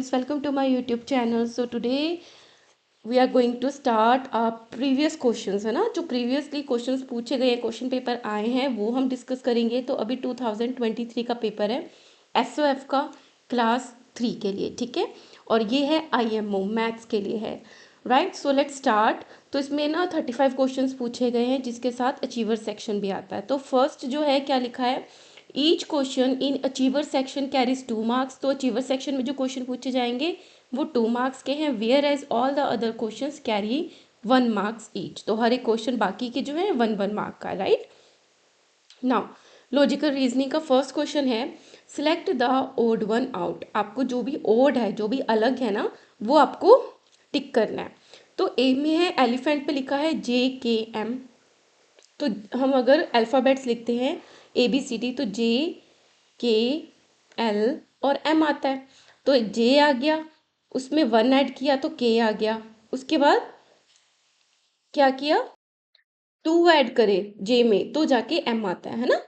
Welcome to my YouTube channel. So today we are going to start our previous questions, है ना, जो previously questions पूछे गए question paper आए हैं वो हम डिस्कस करेंगे। तो अभी 2023 का पेपर है SOF का क्लास 3 के लिए, ठीक है, और ये है IMO मैथ्स के लिए है, राइट। So let's start. तो इसमें ना 35 क्वेश्चंस पूछे गए हैं जिसके साथ अचीवर सेक्शन भी आता है। तो फर्स्ट जो है क्या लिखा है, each question in achiever section carries 2 marks. तो अचीवर सेक्शन में जो क्वेश्चन पूछे जाएंगे वो 2 मार्क्स के हैं, whereas all the other questions carry 1 marks each. तो हर एक क्वेश्चन बाकी के जो है 1 मार्क का, राइट। नाउ लॉजिकल रीजनिंग का फर्स्ट क्वेश्चन है, select the odd one out. आपको जो भी ओड है, जो भी अलग है ना, वो आपको टिक करना है। तो ए में है एलिफेंट पे लिखा है JKM। तो हम अगर अल्फ़ाबेट्स लिखते हैं ABCD तो JKL और M आता है। तो J आ गया, उसमें 1 ऐड किया तो K आ गया, उसके बाद क्या किया, 2 ऐड करे J में तो जाके M आता है ना।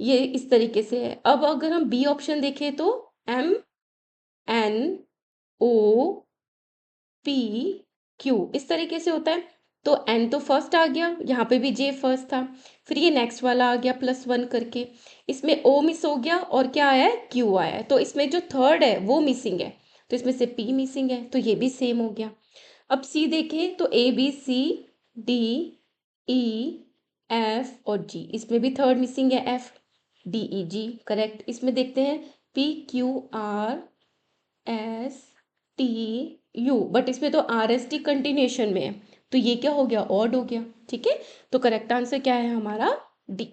ये इस तरीके से है। अब अगर हम बी ऑप्शन देखें तो MNOPQ इस तरीके से होता है। तो N तो फर्स्ट आ गया, यहाँ पे भी J फर्स्ट था, फिर ये नेक्स्ट वाला आ गया +1 करके, इसमें O मिस हो गया और क्या आया है, Q आया है। तो इसमें जो थर्ड है वो मिसिंग है, तो इसमें से P मिसिंग है, तो ये भी सेम हो गया। अब C देखें तो ABCDEF और G, इसमें भी थर्ड मिसिंग है FDEG, करेक्ट। इसमें देखते हैं PQRSTU, बट इसमें तो RST कंटिन्यूशन में है, तो ये क्या हो गया, ऑड हो गया, ठीक है। तो करेक्ट आंसर क्या है हमारा, D.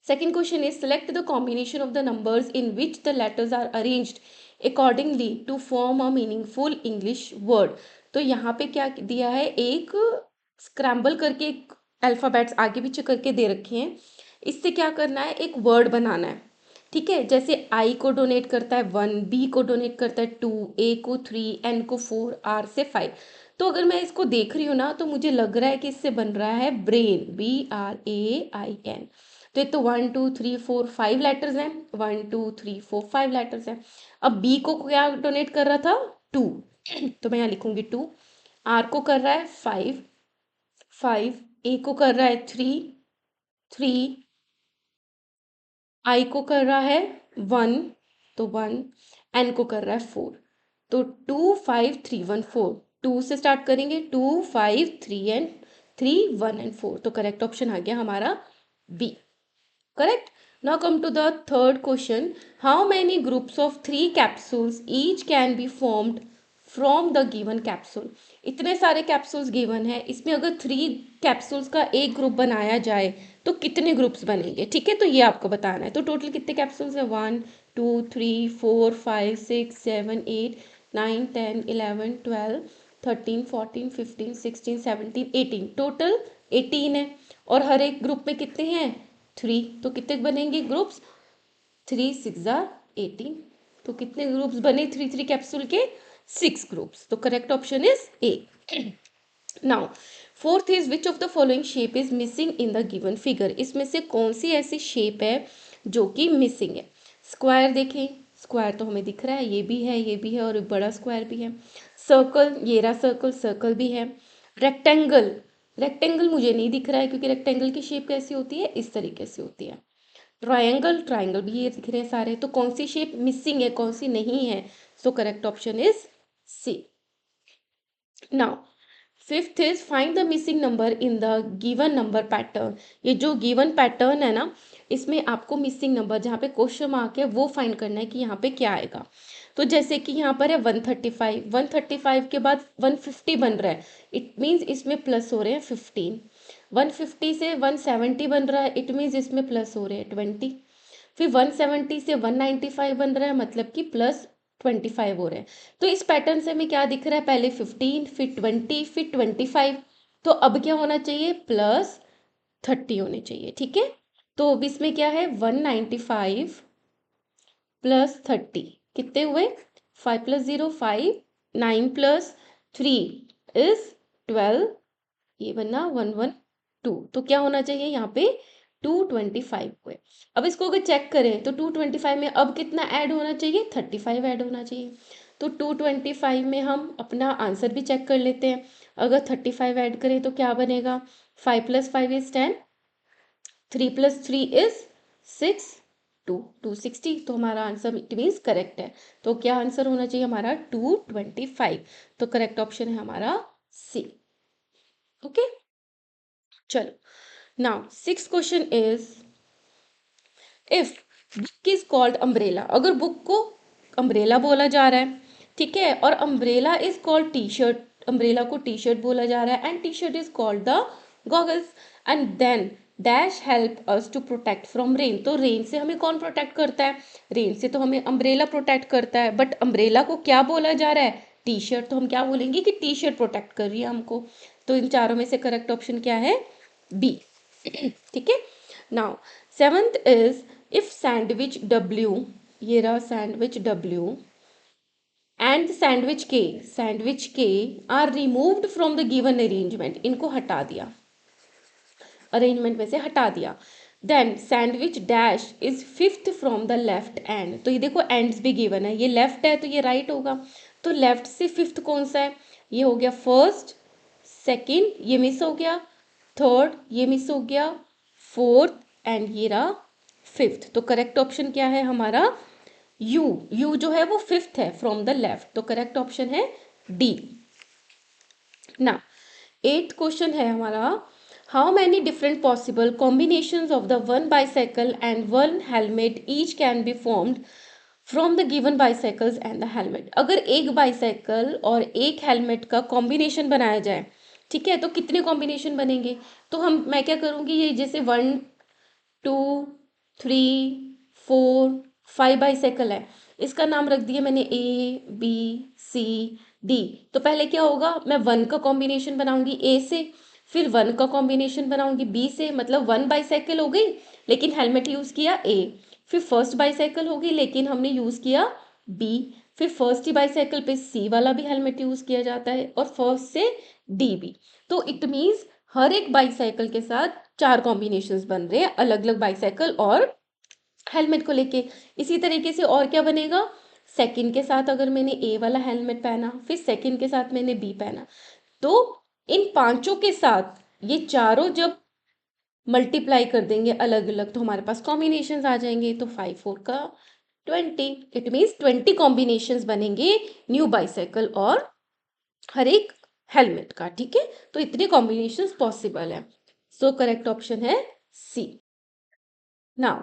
Second question is select the combination of the numbers in which the letters are arranged accordingly to form a meaningful English word. तो यहाँ पे क्या दिया है, एक स्क्रैम्बल करके एक अल्फ़ाबेट्स आगे पीछे करके दे रखे हैं, इससे क्या करना है, एक वर्ड बनाना है, ठीक है। जैसे I को डोनेट करता है 1, B को डोनेट करता है 2, A को 3, N को 4, R से 5। तो अगर मैं इसको देख रही हूँ ना तो मुझे लग रहा है कि इससे बन रहा है ब्रेन, BRAIN। तो एक तो 1 2 3 4 5 लेटर्स हैं, 1 2 3 4 5 लेटर्स हैं। अब B को क्या डोनेट कर रहा था, 2, तो मैं यहाँ लिखूंगी 2। R को कर रहा है 5 5, A को कर रहा है 3 3, I को कर रहा है 1 तो 1, N को कर रहा है 4। तो 2 5 3 1 4, 2 से स्टार्ट करेंगे, 2 5 3 एंड 3 1 एंड 4। तो करेक्ट ऑप्शन आ गया हमारा B, correct. Now come to the third question, how many groups of 3 capsules each can be formed from the given capsule. इतने सारे कैप्सूल्स गिवन है, इसमें अगर 3 कैप्सूल्स का एक ग्रुप बनाया जाए तो कितने ग्रुप्स बनेंगे, ठीक है। तो ये आपको बताना है। तो टोटल कितने कैप्सूल्स है, 1 2 3 4 5 6 7 8 9 10 11 12 13 14 15 16 17 18, टोटल 18 है। और हर एक ग्रुप में कितने हैं, 3, तो कितने बनेंगे ग्रुप्स, 3 6 18। तो कितने ग्रुप्स बने 3 कैप्सूल के, 6 ग्रुप्स। तो correct option is a. Now fourth is which of the following shape is missing in the given figure. इसमें से कौन सी ऐसी शेप है जो कि मिसिंग है। स्क्वायर देखें, स्क्वायर तो हमें दिख रहा है, ये भी है, ये भी है और एक बड़ा स्क्वायर भी है। सर्कल, ये रहा सर्कल, सर्कल भी है। रेक्टेंगल, रेक्टेंगल मुझे नहीं दिख रहा है क्योंकि रेक्टेंगल की शेप कैसी होती है, इस तरीके से होती है। ट्रायंगल, ट्रायंगल भी ये दिख रहे हैं सारे। तो कौन सी शेप मिसिंग है, कौन सी नहीं है, so correct option is C. Now fifth is find the missing number in the given number pattern. ये जो गिवन पैटर्न है ना, इसमें आपको मिसिंग नंबर जहाँ पे क्वेश्चन मार्क है वो फाइंड करना है कि यहाँ पे क्या आएगा। तो जैसे कि यहाँ पर है 135, 135 के बाद 150 बन रहा है, इट मीन्स इसमें प्लस हो रहे हैं 15। 150 से 170 बन रहा है, इट मीन्स इसमें प्लस हो रहे हैं 20। फिर 170 से 195 बन रहा है, मतलब कि +25 हो रहे हैं। तो इस पैटर्न से हमें क्या दिख रहा है, पहले 15 फिर 20 फिर 25। तो अब क्या होना चाहिए, +30 होने चाहिए, ठीक है। तो अब इसमें क्या है, 195 +30 कितने हुए, 5 + 0 5, 9 + 3 इज 12, ये बनना 112। तो क्या होना चाहिए यहाँ पे, 225 हुए। अब इसको अगर चेक करें तो 225 में अब कितना ऐड होना चाहिए, 35 ऐड होना चाहिए। तो 225 में हम अपना आंसर भी चेक कर लेते हैं। अगर 35 ऐड करें तो क्या बनेगा, 5 + 5 इज 10, 3 + 3 इज 6, 260। तो हमारा आंसर इट मीन्स करेक्ट है। तो क्या आंसर होना चाहिए हमारा, 225। तो करेक्ट ऑप्शन है हमारा सी। ओके, चलो now 6th question is, if book is called umbrella, अगर बुक को अम्ब्रेला बोला जा रहा है, ठीक है, और umbrella is called T shirt, umbrella को टी शर्ट बोला जा रहा है, and T shirt is called the goggles, and then dash help us to protect from rain. तो रेन से हमें कौन प्रोटेक्ट करता है, रेन से तो हमें अम्ब्रेला प्रोटेक्ट करता है, बट अम्ब्रेला को क्या बोला जा रहा है, टी शर्ट। तो हम क्या बोलेंगे कि टी शर्ट प्रोटेक्ट कर रही है हमको। तो इन चारों में से करेक्ट ऑप्शन क्या है, बी। ठीक है, now 7th is, if sandwich W, ये रहा sandwich W, and sandwich K are removed from the given arrangement, इनको हटा दिया, अरेंजमेंट में से हटा दिया, then sandwich dash is fifth from the left end. तो ये देखो एंड्स भी गिवन है, ये लेफ्ट है तो ये राइट होगा। तो लेफ्ट से फिफ्थ कौन सा है, ये हो गया फर्स्ट, सेकंड ये मिस हो गया, थर्ड ये मिस हो गया, फोर्थ एंड ये रहा फिफ्थ। तो करेक्ट ऑप्शन क्या है हमारा, यू जो है वो फिफ्थ है फ्रॉम द लेफ्ट। तो करेक्ट ऑप्शन है डी। ना 8th क्वेश्चन है हमारा, how many different possible combinations of the one bicycle and one helmet each can be formed from the given bicycles and the helmet. अगर एक bicycle और एक helmet का कॉम्बिनेशन बनाया जाए, ठीक है, तो कितने कॉम्बिनेशन बनेंगे। तो मैं क्या करूँगी, ये जैसे 1 2 3 4 5 बाइसाइकिल है, इसका नाम रख दिया मैंने ABCD। तो पहले क्या होगा, मैं 1 का कॉम्बिनेशन बनाऊंगी ए से, फिर 1 का कॉम्बिनेशन बनाऊंगी बी से, मतलब 1 बाइसाइकिल हो गई लेकिन हेलमेट यूज किया ए, फिर फर्स्ट बाइसाइकिल होगी लेकिन हमने यूज किया बी, फिर फर्स्ट ही बाइसाइकिल पे सी वाला भी हेलमेट यूज किया जाता है, और फर्स्ट से डी भी। तो इट मीन्स हर एक बाइसाइकिल के साथ 4 कॉम्बिनेशंस बन रहे हैं, अलग अलग बाइसाइकिल और हेलमेट को लेके। इसी तरीके से और क्या बनेगा, सेकंड के साथ अगर मैंने ए वाला हेलमेट पहना, फिर सेकंड के साथ मैंने बी पहना, तो इन पांचों के साथ ये चारों जब मल्टीप्लाई कर देंगे अलग अलग, तो हमारे पास कॉम्बिनेशंस आ जाएंगे। तो 5 4 का 20, इट मीन्स 20 कॉम्बिनेशंस बनेंगे न्यू बाइसाइकिल और हर एक हेलमेट का। ठीक है, तो इतने कॉम्बिनेशंस पॉसिबल है। सो करेक्ट ऑप्शन है C. Now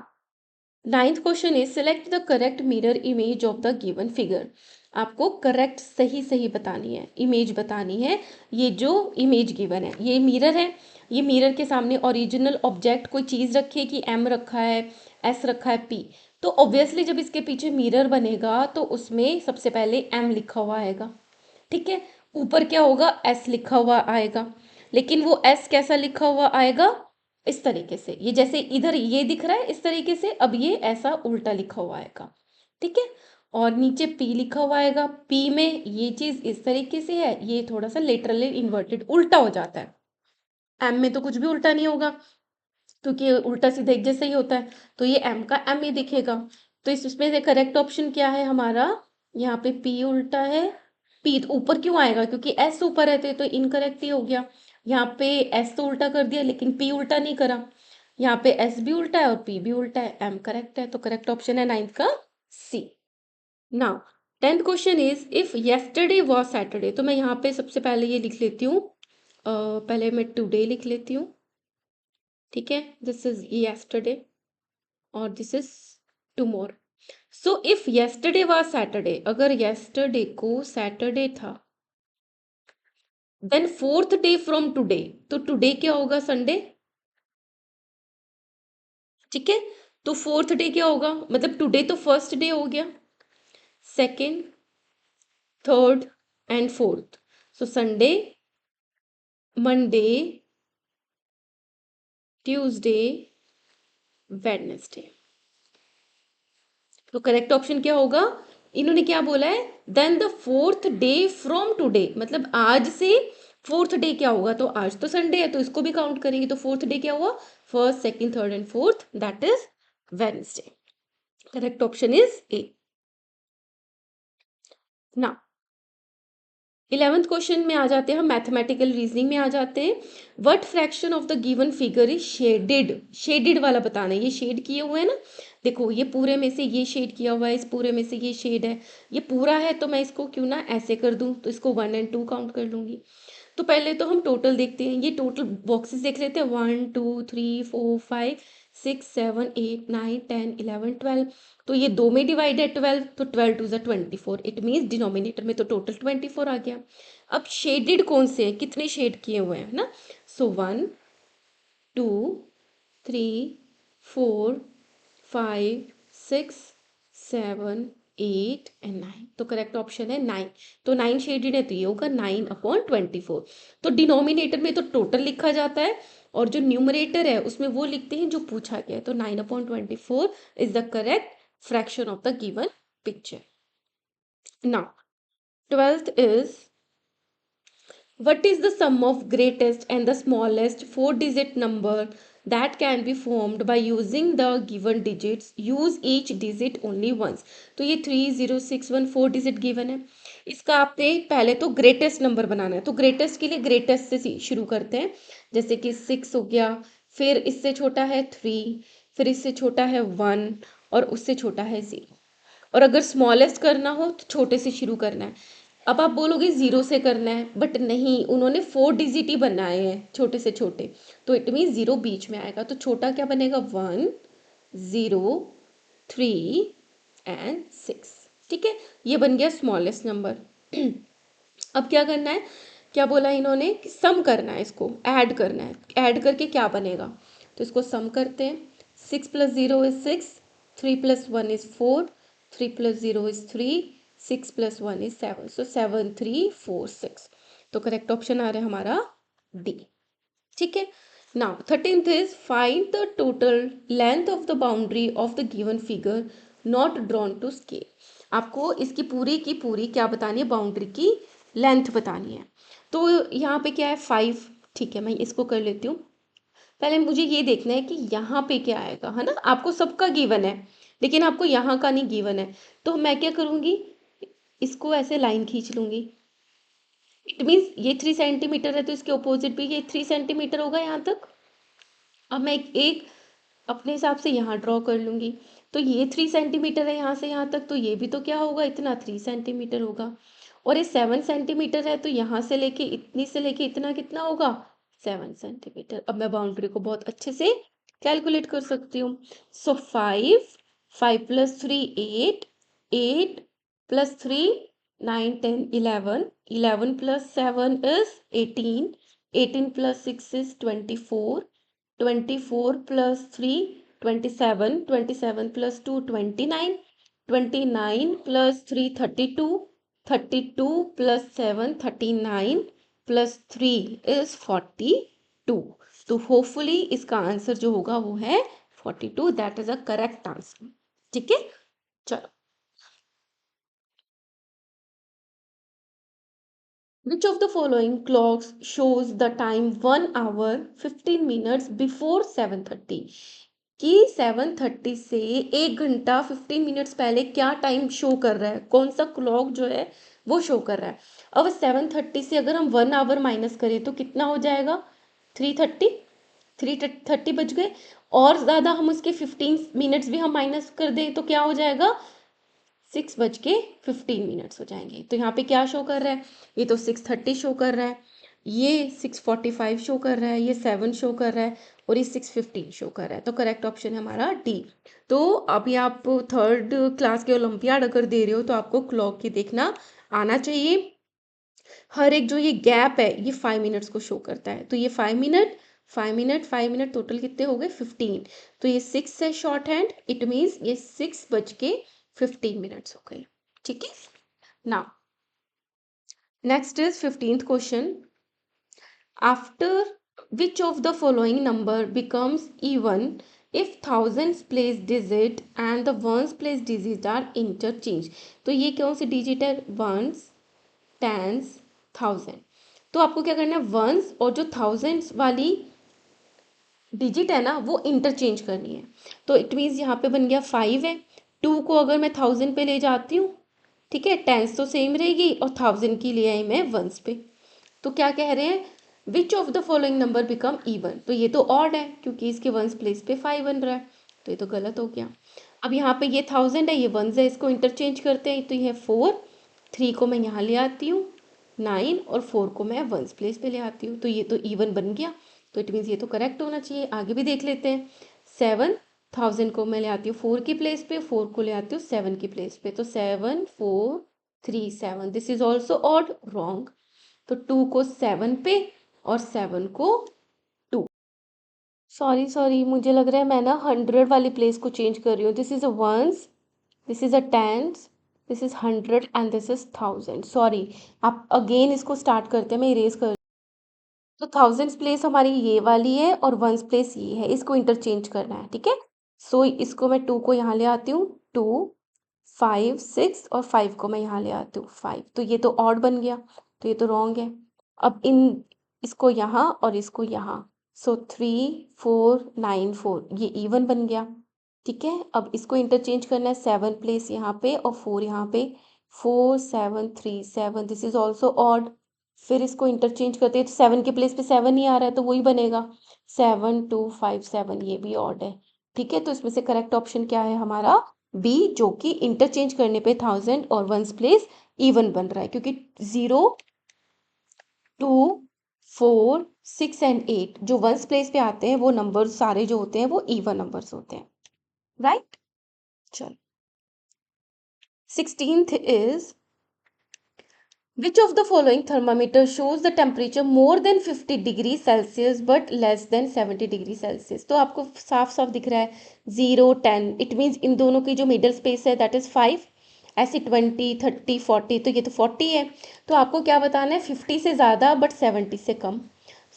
9th question is, select the correct mirror image of the given figure. आपको करेक्ट सही सही बतानी है, इमेज बतानी है। ये जो इमेज गिवन है ये मिरर है, ये मिरर के सामने ओरिजिनल ऑब्जेक्ट कोई चीज़ रखी है कि एम रखा है, एस रखा है, पी। तो ऑब्वियसली जब इसके पीछे मिरर बनेगा तो उसमें सबसे पहले एम लिखा हुआ आएगा, ठीक है, ऊपर क्या होगा, एस लिखा हुआ आएगा। लेकिन वो एस कैसा लिखा हुआ आएगा, इस तरीके से, ये जैसे इधर ये दिख रहा है इस तरीके से, अब ये ऐसा उल्टा लिखा हुआ आएगा, ठीक है। और नीचे पी लिखा हुआ आएगा, पी में ये चीज इस तरीके से है, ये थोड़ा सा लेटरली इन्वर्टेड उल्टा हो जाता है। एम में तो कुछ भी उल्टा नहीं होगा क्योंकि उल्टा सीधा एक जैसा ही होता है, तो ये एम का एम ही दिखेगा। तो इसमें से करेक्ट ऑप्शन क्या है हमारा, यहाँ पे पी उल्टा है, पी तो ऊपर क्यों आएगा, क्योंकि एस ऊपर है तो इनकरेक्ट ही हो गया। यहाँ पे एस तो उल्टा कर दिया लेकिन पी उल्टा नहीं करा, यहाँ पे एस भी उल्टा है और पी भी उल्टा है, एम करेक्ट है। तो करेक्ट ऑप्शन है 9th का C. Now 10th question is, if yesterday was Saturday. तो मैं यहाँ पे सबसे पहले ये लिख लेती हूँ, पहले मैं टुडे लिख लेती हूँ, ठीक है, दिस इज येस्टरडे और this is tomorrow. So if yesterday was Saturday, अगर येस्टरडे को सैटरडे था, then fourth day from today, तो टुडे क्या होगा, संडे, ठीक है। तो फोर्थ डे क्या होगा, मतलब टुडे तो फर्स्ट डे हो गया, second, third and fourth. So Sunday, Monday, Tuesday, Wednesday. तो करेक्ट ऑप्शन क्या होगा, इन्होंने क्या बोला है, then the fourth day from today, मतलब आज से फोर्थ डे क्या होगा, तो आज तो संडे है तो इसको भी काउंट करेंगे। तो फोर्थ डे क्या हुआ, first second third and fourth, that is Wednesday. Correct option is a. ना 11th क्वेश्चन में आ जाते हैं हम, मैथमेटिकल रीजनिंग में आ जाते हैं। What fraction of the given figure is shaded, shaded वाला बताना है, ये शेड किए हुए हैं ना, देखो ये पूरे में से ये शेड किया हुआ है, इस पूरे में से ये शेड है, ये पूरा है, तो मैं इसको क्यों ना ऐसे कर दूं, तो इसको 1 और 2 काउंट कर लूंगी। तो पहले तो हम टोटल देखते हैं, ये टोटल बॉक्सेस देख लेते हैं, 1 2 3 4 5 6 7 8 9 10 11 12। तो ये दो में डिवाइड है 12, तो 12 2 = 24, इट मीन्स डिनोमिनेटर में तो टोटल 24 आ गया। अब शेडेड कौन से हैं, कितने शेड किए हुए हैं ना, सो 1 2 3 4 5 6 7 8 एंड 9, तो करेक्ट ऑप्शन है 9। तो 9 शेडेड है, तो ये होगा 9/24। तो डिनोमिनेटर में तो टोटल लिखा जाता है, और जो न्यूमरेटर है उसमें वो लिखते हैं जो पूछा गया है, तो 9/24 is the correct fraction of the given picture. Now, 12th is, what is the sum of greatest and the smallest four-digit number that can be formed by using the given digits? Use each digit only once. तो ये 3 0 6 1 4 digit given है, इसका आपने पहले तो greatest number बनाना है, तो greatest के लिए ग्रेटेस्ट से शुरू करते हैं, जैसे कि 6 हो गया, फिर इससे छोटा है 3, फिर इससे छोटा है 1, और उससे छोटा है 0। और अगर स्मॉलेस्ट करना हो तो छोटे से शुरू करना है। अब आप बोलोगे जीरो से करना है, बट नहीं, उन्होंने 4 डिजिट ही बनाए हैं छोटे से छोटे, तो इट मीन जीरो बीच में आएगा, तो छोटा क्या बनेगा, 1 0 3 एंड 6। ठीक है, ये बन गया स्मॉलेस्ट नंबर। अब क्या करना है, क्या बोला इन्होंने कि सम करना है, इसको ऐड करना है, ऐड करके क्या बनेगा, तो इसको सम करते हैं। 6 + 0 = 6, 3 + 1 = 4, 3 + 0 = 3, 6 + 1 = 7, सो 7 3 4 6, तो करेक्ट ऑप्शन आ रहा है हमारा डी। ठीक है, now 13th is find the total length of the boundary of the given figure not drawn to scale. आपको इसकी पूरी की पूरी क्या बतानी है, बाउंड्री की लेंथ बतानी है। तो यहाँ पे क्या है 5, ठीक है मैं इसको कर लेती हूँ। पहले मुझे ये देखना है कि यहाँ पे क्या आएगा, है ना, आपको सबका गिवन है लेकिन आपको यहाँ का नहीं गिवन है, तो मैं क्या करूँगी, इसको ऐसे लाइन खींच लूँगी। इट मीन्स ये 3 सेंटीमीटर है, तो इसके ऑपोजिट भी ये 3 सेंटीमीटर होगा यहाँ तक। अब मैं एक अपने हिसाब से यहाँ ड्रॉ कर लूँगी, तो ये 3 सेंटीमीटर है यहाँ से यहाँ तक, तो ये भी तो क्या होगा, इतना 3 सेंटीमीटर होगा। और ये 7 सेंटीमीटर है, तो यहाँ से लेके इतनी से लेके इतना कितना होगा, 7 सेंटीमीटर। अब मैं बाउंड्री को बहुत अच्छे से कैलकुलेट कर सकती हूँ। सो 5 5 + 3 8, 8 + 3 9 10 11, 11 + 7 is 18, 18 + 6 is 24, 24 + 3 27, 27 + 2 29, 29 + 3 32, 32 + 7 39 + 3 is 42। तो होपफुली इसका आंसर जो होगा वो है 42, that is a correct answer. ठीक है, चलो। Which of the following clocks shows the time 1 hour 15 minutes before 7:30? कि 7:30 से 1 घंटा 15 मिनट्स पहले क्या टाइम शो कर रहा है, कौन सा क्लॉक जो है वो शो कर रहा है। अब 7:30 से अगर हम 1 आवर माइनस करें तो कितना हो जाएगा, 3:30, 3:30 बज गए, और ज़्यादा हम उसके 15 मिनट्स भी हम माइनस कर दें तो क्या हो जाएगा, 6:15 हो जाएंगे। तो यहाँ पे क्या शो कर रहा है, ये तो 6:30 शो कर रहा है, ये 6:45 शो कर रहा है, ये 7 शो कर रहा है, और ये 6:15 शो कर रहा है, तो करेक्ट ऑप्शन है हमारा डी। तो अभी आप थर्ड क्लास के ओलंपियाड अगर दे रहे हो तो आपको क्लॉक की देखना आना चाहिए। हर एक जो ये गैप है ये 5 मिनट्स को शो करता है, तो ये 5 मिनट 5 मिनट 5 मिनट टोटल कितने हो गए 15, तो ये 6 है शॉर्ट हैंड, इट मीन्स ये 6:15 मिनट्स हो गए। ठीक है, now next is 15th question. After which of the following number becomes even if thousands place digit and the ones place digit are interchanged? तो ये कौन सी डिजिट है, वंस, टेंस, थाउजेंड। तो आपको क्या करना है, वंस और जो थाउजेंड्स वाली डिजिट है ना वो इंटरचेंज करनी है। तो इट मीन्स यहाँ पे बन गया 5 है, 2 को अगर मैं 1000 पे ले जाती हूँ, ठीक है, टेंस तो सेम रहेगी और 1000 की ले आई मैं वंस पे। तो क्या कह रहे हैं, which of the following number become even, तो ये तो ऑड है क्योंकि इसके वंस प्लेस पे 5 बन रहा है, तो ये तो गलत हो गया। अब यहाँ पे ये 1000 है, ये वंस है, इसको इंटरचेंज करते हैं, तो ये 4, 3 को मैं यहाँ ले आती हूँ, 9 और 4 को मैं वंस प्लेस पे ले आती हूँ, तो ये तो इवन बन गया। तो इट मीन्स ये तो करेक्ट होना चाहिए। आगे भी देख लेते हैं। 7000 को मैं ले आती हूँ 4 की प्लेस पे, 4 को ले आती हूँ 7 की प्लेस पे, तो 7 4 3 7, this is also odd, wrong. तो 2 को 7 पे और 7 को 2। सॉरी सॉरी, मुझे लग रहा है मैं ना 100 वाली प्लेस को चेंज कर रही हूँ। This is a ones, this is a tens, this is 100 and this is 1000। Sorry, आप अगेन इसको स्टार्ट करते हैं, मैं इरेज कर। तो 1000 प्लेस हमारी ये वाली है और वंस प्लेस ये है, इसको इंटरचेंज करना है, ठीक है। सो इसको मैं 2 को यहाँ ले आती हूँ, 2 5 6 और 5 को मैं यहाँ ले आती हूँ 5, तो ये तो ऑड बन गया, तो ये तो रॉन्ग है। अब इसको यहाँ और इसको यहाँ, सो 3 4 9 4, ये इवन बन गया, ठीक है। अब इसको इंटरचेंज करना है, 7 प्लेस यहाँ पे और 4 यहाँ पे, 4 7 3 7, दिस इज ऑल्सो ऑड। फिर इसको इंटरचेंज करते हैं तो 7 के प्लेस पे 7 ही आ रहा है, तो वही बनेगा, 7 2 5 7, ये भी ऑड है, ठीक है। तो इसमें से करेक्ट ऑप्शन क्या है हमारा, बी, जो कि इंटरचेंज करने पे 1000 और वंस प्लेस इवन बन रहा है, क्योंकि 0 2 4 6 एंड 8 जो वंस प्लेस पे आते हैं वो नंबर सारे जो होते हैं वो इवन नंबर्स होते हैं, राइट। चलो, 16th is, which of the following thermometer shows the temperature more than 50 degree Celsius but less than 70 degree Celsius. तो आपको साफ साफ दिख रहा है 0 10, इट मीन्स इन दोनों की जो मिडल स्पेस है दैट इज 5, ऐसे 20 30 40, तो ये तो 40 है। तो आपको क्या बताना है, 50 से ज़्यादा बट 70 से कम।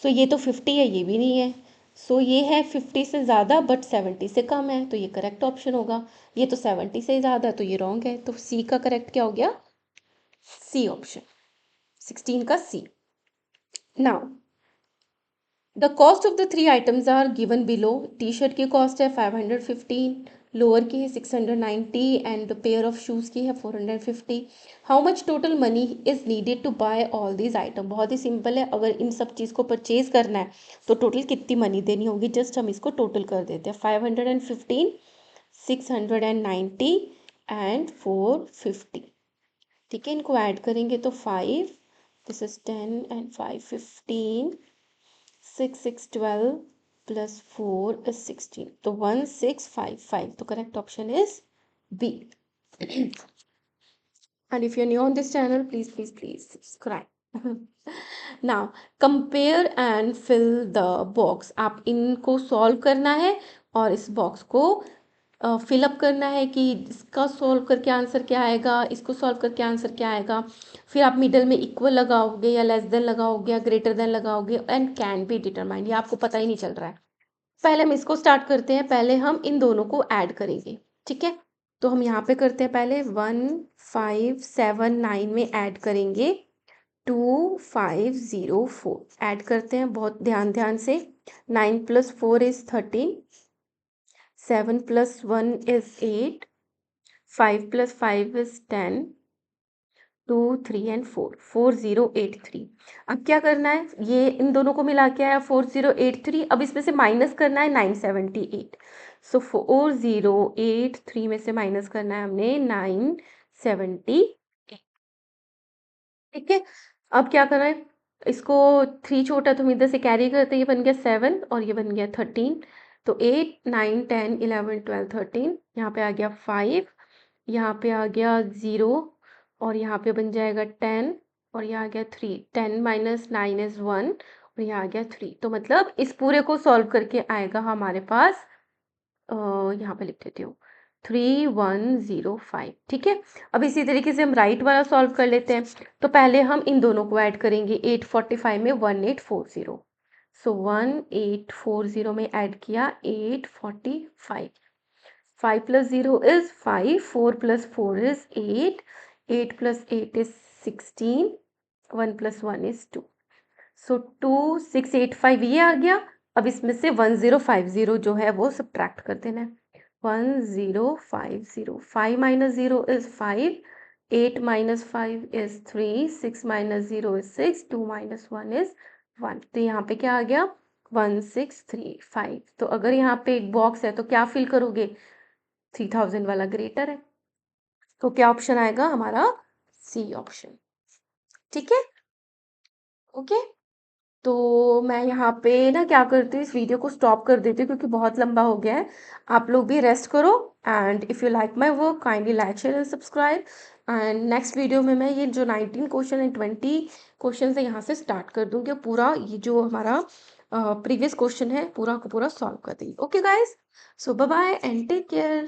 सो ये तो 50 है, ये भी नहीं है। सो ये है 50 से ज़्यादा बट 70 से कम है, तो ये करेक्ट ऑप्शन होगा। ये तो 70 से ज़्यादा, तो ये रॉन्ग है, तो सी का करेक्ट क्या हो गया, सी ऑप्शन, 16 का सी। Now, the cost of the three items are given below. T-shirt की cost है 515, लोअर की है 690 and pair of shoes की है 450. How much total money is needed to buy all these items? बहुत ही सिंपल है, अगर इन सब चीज़ को परचेज करना है तो टोटल कितनी मनी देनी होगी, जस्ट हम इसको टोटल कर देते हैं, 515 690 एंड 450, ठीक है। इनको ऐड करेंगे तो 5, this is 10 and 5 15, 6 6 12 plus 4 is 16, तो 1655, तो correct option is B. And if you're new on this channel, please subscribe. Now compare and fill the box, आप इनको solve करना है और इस box को फिलअप करना है कि इसका सॉल्व करके आंसर क्या आएगा, इसको सॉल्व करके आंसर क्या आएगा। फिर आप मिडल में इक्वल लगाओगे या लेस देन लगाओगे या ग्रेटर देन लगाओगे, एंड कैन बी डिटरमाइंड, ये आपको पता ही नहीं चल रहा है। पहले हम इसको स्टार्ट करते हैं, पहले हम इन दोनों को ऐड करेंगे, ठीक है। तो हम यहाँ पे करते हैं, पहले 1 5 7 9 में ऐड करेंगे 2 5 0 4, ऐड करते हैं बहुत ध्यान ध्यान से। 9 + 4 is 13, 7 + 1 is 8, 5 + 5 is 10, 2 3 and 4, 4083। अब क्या करना है, ये इन दोनों को मिला के आया 4083, अब इसमें से माइनस करना है 978, सो 4083 में से माइनस करना है हमने 978, ठीक है। अब क्या करना है, इसको 3 छोटा तो हम इधर से कैरी करते, ये बन गया 7 और ये बन गया 13, तो 8 9 10 11 12 13, यहाँ पे आ गया 5, यहाँ पे आ गया 0 और यहाँ पे बन जाएगा 10 और यहाँ आ गया 3, 10 - 9 is 1 और यहाँ आ गया 3, तो मतलब इस पूरे को सॉल्व करके आएगा हमारे पास, यहाँ पे लिख देती हूँ 3105, ठीक है। अब इसी तरीके से हम राइट वाला सॉल्व कर लेते हैं, तो पहले हम इन दोनों को ऐड करेंगे, 845 में 1840, सो 1840 में ऐड किया 845, 5 + 0 is 5, 4 + 4 is 8, 8 + 8 is 16, 1 + 1 is 2, सो 2685 ये आ गया। अब इसमें से 1050 जो है वो सब्ट्रैक्ट कर देना है, 1050, 5 - 0 is 5, 8 minus 5 is 3, 6 minus 0 is 6, 2 minus 1 is 1. तो यहाँ पे क्या आ गया 1 6 3 5. तो अगर यहाँ पे एक बॉक्स है तो क्या फिल करोगे 3000 वाला ग्रेटर है, तो क्या ऑप्शन आएगा हमारा सी ऑप्शन. ठीक है, ओके. तो मैं यहाँ पे ना क्या करती हूँ, इस वीडियो को स्टॉप कर देती हूँ क्योंकि बहुत लंबा हो गया है. आप लोग भी रेस्ट करो. And if you like my work kindly like share and subscribe. And next video में मैं ये जो 19 क्वेश्चन एंड 20 क्वेश्चन है यहाँ से स्टार्ट कर दूँगी. पूरा ये जो हमारा प्रीवियस क्वेश्चन है पूरा का पूरा सॉल्व कर देंगे. Okay guys, so bye bye and take care.